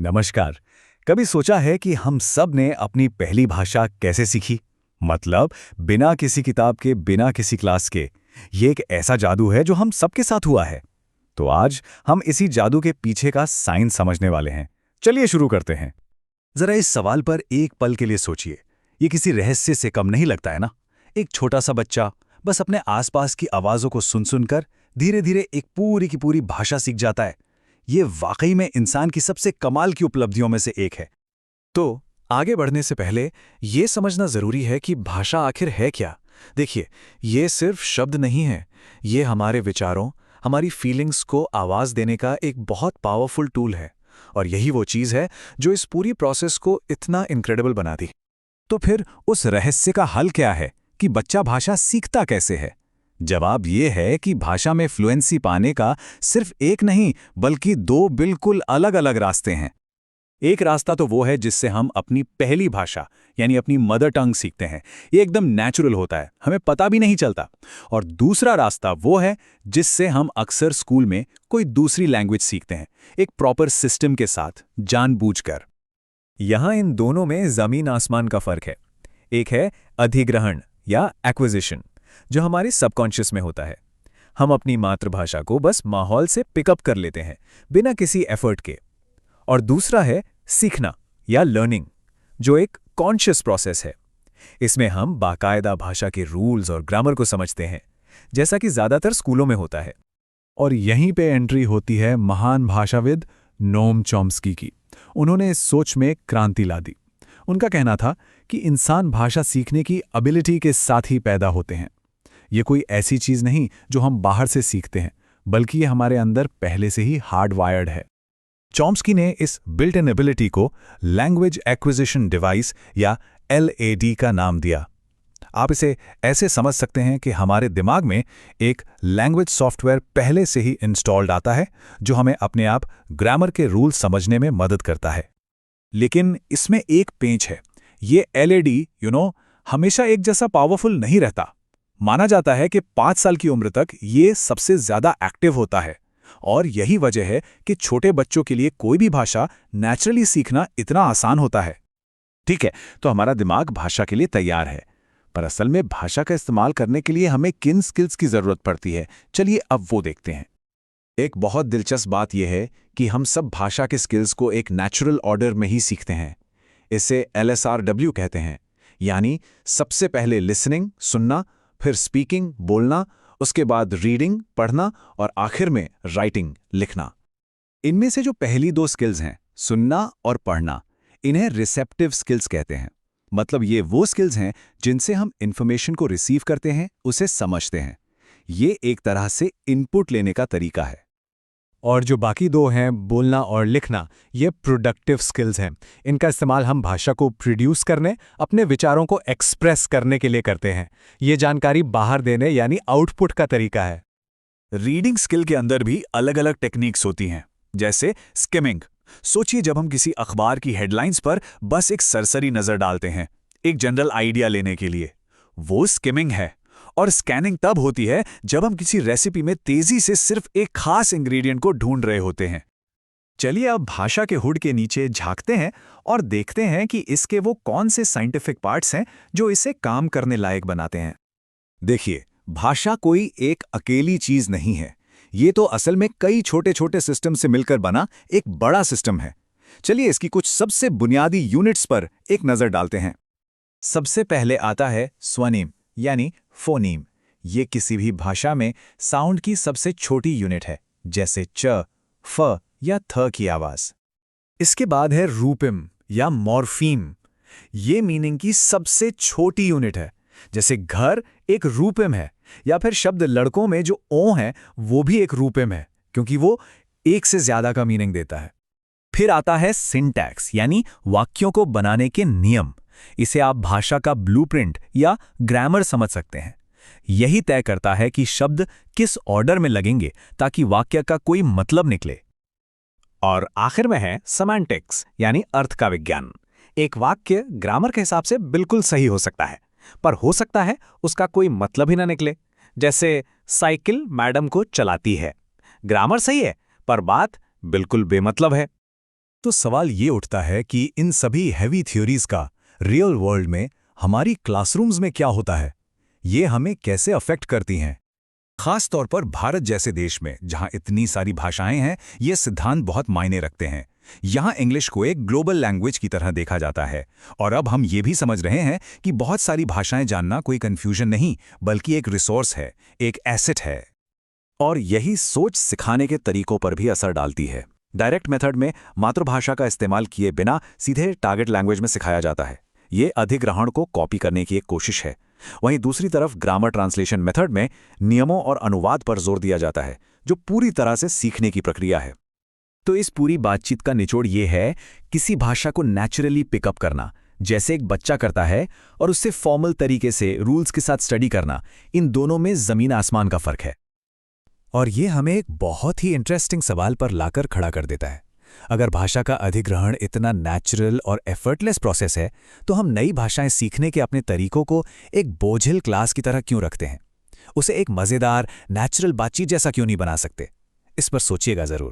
नमस्कार। कभी सोचा है कि हम सब ने अपनी पहली भाषा कैसे सीखी? मतलब बिना किसी किताब के, बिना किसी क्लास के। ये एक ऐसा जादू है जो हम सबके साथ हुआ है। तो आज हम इसी जादू के पीछे का साइंस समझने वाले हैं। चलिए शुरू करते हैं। जरा इस सवाल पर एक पल के लिए सोचिए। ये किसी रहस्य से कम नहीं लगता है ना? एक छोटा सा बच्चा बस अपने आसपास की आवाजों को सुन सुनकर धीरे धीरे एक पूरी की पूरी भाषा सीख जाता है। ये वाकई में इंसान की सबसे कमाल की उपलब्धियों में से एक है। तो आगे बढ़ने से पहले ये समझना जरूरी है कि भाषा आखिर है क्या। देखिए, ये सिर्फ शब्द नहीं है। ये हमारे विचारों, हमारी फीलिंग्स को आवाज देने का एक बहुत पावरफुल टूल है। और यही वो चीज है जो इस पूरी प्रोसेस को इतना इनक्रेडिबल बना दी। तो फिर उस रहस्य का हल क्या है कि बच्चा भाषा सीखता कैसे है? जवाब ये है कि भाषा में फ्लुएंसी पाने का सिर्फ एक नहीं बल्कि दो बिल्कुल अलग अलग रास्ते हैं। एक रास्ता तो वो है जिससे हम अपनी पहली भाषा यानी अपनी मदर टंग सीखते हैं। ये एकदम नेचुरल होता है, हमें पता भी नहीं चलता। और दूसरा रास्ता वो है जिससे हम अक्सर स्कूल में कोई दूसरी लैंग्वेज सीखते हैं, एक प्रॉपर सिस्टम के साथ, जानबूझकर। यहाँ इन दोनों में जमीन आसमान का फर्क है। एक है अधिग्रहण या एक्विजिशन, जो हमारे सबकॉन्शियस में होता है। हम अपनी मातृभाषा को बस माहौल से पिकअप कर लेते हैं बिना किसी एफर्ट के। और दूसरा है सीखना या लर्निंग, जो एक कॉन्शियस प्रोसेस है। इसमें हम बाकायदा भाषा के रूल्स और ग्रामर को समझते हैं, जैसा कि ज्यादातर स्कूलों में होता है। और यहीं पे एंट्री होती है महान भाषाविद नोम चॉम्स्की की। उन्होंने इस सोच में क्रांति ला दी। उनका कहना था कि इंसान भाषा सीखने की एबिलिटी के साथ ही पैदा होते हैं। ये कोई ऐसी चीज नहीं जो हम बाहर से सीखते हैं, बल्कि ये हमारे अंदर पहले से ही हार्डवायर्ड है। चॉम्स्की ने इस बिल्ट इन एबिलिटी को लैंग्वेज एक्विजिशन डिवाइस या LAD का नाम दिया। आप इसे ऐसे समझ सकते हैं कि हमारे दिमाग में एक लैंग्वेज सॉफ्टवेयर पहले से ही इंस्टॉल्ड आता है, जो हमें अपने आप ग्रामर के रूल समझने में मदद करता है। लेकिन इसमें एक पेंच है। ये LAD हमेशा एक जैसा पावरफुल नहीं रहता। माना जाता है कि 5 साल की उम्र तक ये सबसे ज्यादा एक्टिव होता है। और यही वजह है कि छोटे बच्चों के लिए कोई भी भाषा नेचुरली सीखना इतना आसान होता है। ठीक है, तो हमारा दिमाग भाषा के लिए तैयार है, पर असल में भाषा का इस्तेमाल करने के लिए हमें किन स्किल्स की जरूरत पड़ती है, चलिए अब वो देखते हैं। एक बहुत दिलचस्प बात यह है कि हम सब भाषा के स्किल्स को एक नेचुरल ऑर्डर में ही सीखते हैं। इसे LSRW कहते हैं, यानी सबसे पहले लिसनिंग, सुनना, फिर स्पीकिंग, बोलना, उसके बाद रीडिंग, पढ़ना, और आखिर में राइटिंग, लिखना। इनमें से जो पहली दो स्किल्स हैं, सुनना और पढ़ना, इन्हें रिसेप्टिव स्किल्स कहते हैं। मतलब ये वो स्किल्स हैं जिनसे हम इंफॉर्मेशन को रिसीव करते हैं, उसे समझते हैं। ये एक तरह से इनपुट लेने का तरीका है। और जो बाकी दो हैं, बोलना और लिखना, ये प्रोडक्टिव स्किल्स हैं। इनका इस्तेमाल हम भाषा को प्रोड्यूस करने, अपने विचारों को एक्सप्रेस करने के लिए करते हैं। ये जानकारी बाहर देने यानी आउटपुट का तरीका है। रीडिंग स्किल के अंदर भी अलग अलग टेक्निक्स होती हैं, जैसे स्किमिंग। सोचिए, जब हम किसी अखबार की हेडलाइंस पर बस एक सरसरी नजर डालते हैं, एक जनरल आइडिया लेने के लिए, वो स्किमिंग है। और स्कैनिंग तब होती है जब हम किसी रेसिपी में तेजी से सिर्फ एक खास इंग्रेडिएंट को ढूंढ रहे होते हैं। चलिए अब भाषा के हुड के नीचे झांकते हैं और देखते हैं कि इसके वो कौन से साइंटिफिक पार्ट्स हैं जो इसे काम करने लायक बनाते हैं। देखिए, भाषा कोई एक अकेली चीज नहीं है। ये तो असल में कई छोटे छोटे सिस्टम से मिलकर बना एक बड़ा सिस्टम है। चलिए इसकी कुछ सबसे बुनियादी यूनिट्स पर एक नजर डालते हैं। सबसे पहले आता है स्वनिम यानी फोनीम। ये किसी भी भाषा में साउंड की सबसे छोटी यूनिट है, जैसे च, फ या थ की आवाज। इसके बाद है रूपिम या मॉर्फीम। ये मीनिंग की सबसे छोटी यूनिट है, जैसे घर एक रूपिम है, या फिर शब्द लड़कों में जो ओ है वो भी एक रूपिम है, क्योंकि वो एक से ज्यादा का मीनिंग देता है। फिर आता है सिंटैक्स यानी वाक्यों को बनाने के नियम। इसे आप भाषा का ब्लूप्रिंट या ग्रामर समझ सकते हैं। यही तय करता है कि शब्द किस ऑर्डर में लगेंगे ताकि वाक्य का कोई मतलब निकले। और आखिर में है सेमांटिक्स यानी अर्थ का विज्ञान। एक वाक्य ग्रामर के हिसाब से बिल्कुल सही हो सकता है, पर हो सकता है उसका कोई मतलब ही ना निकले। जैसे साइकिल मैडम को चलाती है, ग्रामर सही है पर बात बिल्कुल बेमतलब है। तो सवाल ये उठता है कि इन सभी हैवी थ्योरीज का रियल वर्ल्ड में हमारी क्लासरूम्स में क्या होता है, ये हमें कैसे अफेक्ट करती हैं। खास तौर पर भारत जैसे देश में जहां इतनी सारी भाषाएं हैं, ये सिद्धांत बहुत मायने रखते हैं। यहां इंग्लिश को एक ग्लोबल लैंग्वेज की तरह देखा जाता है, और अब हम ये भी समझ रहे हैं कि बहुत सारी भाषाएं जानना कोई कंफ्यूजन नहीं, बल्कि एक रिसोर्स है, एक एसेट है। और यही सोच सिखाने के तरीकों पर भी असर डालती है। डायरेक्ट मेथड में मातृभाषा का इस्तेमाल किए बिना सीधे टारगेट लैंग्वेज में सिखाया जाता है। ये अधिग्रहण को कॉपी करने की एक कोशिश है। वहीं दूसरी तरफ ग्रामर ट्रांसलेशन मेथड में नियमों और अनुवाद पर जोर दिया जाता है, जो पूरी तरह से सीखने की प्रक्रिया है। तो इस पूरी बातचीत का निचोड़ ये है, किसी भाषा को नेचुरली पिकअप करना, जैसे एक बच्चा करता है, और उससे फॉर्मल तरीके से रूल्स के साथ स्टडी करना, इन दोनों में जमीन आसमान का फर्क है। और ये हमें एक बहुत ही इंटरेस्टिंग सवाल पर लाकर खड़ा कर देता है। अगर भाषा का अधिग्रहण इतना नेचुरल और एफर्टलेस प्रोसेस है, तो हम नई भाषाएं सीखने के अपने तरीकों को एक बोझिल क्लास की तरह क्यों रखते हैं? उसे एक मज़ेदार, नेचुरल बातचीत जैसा क्यों नहीं बना सकते? इस पर सोचिएगा ज़रूर।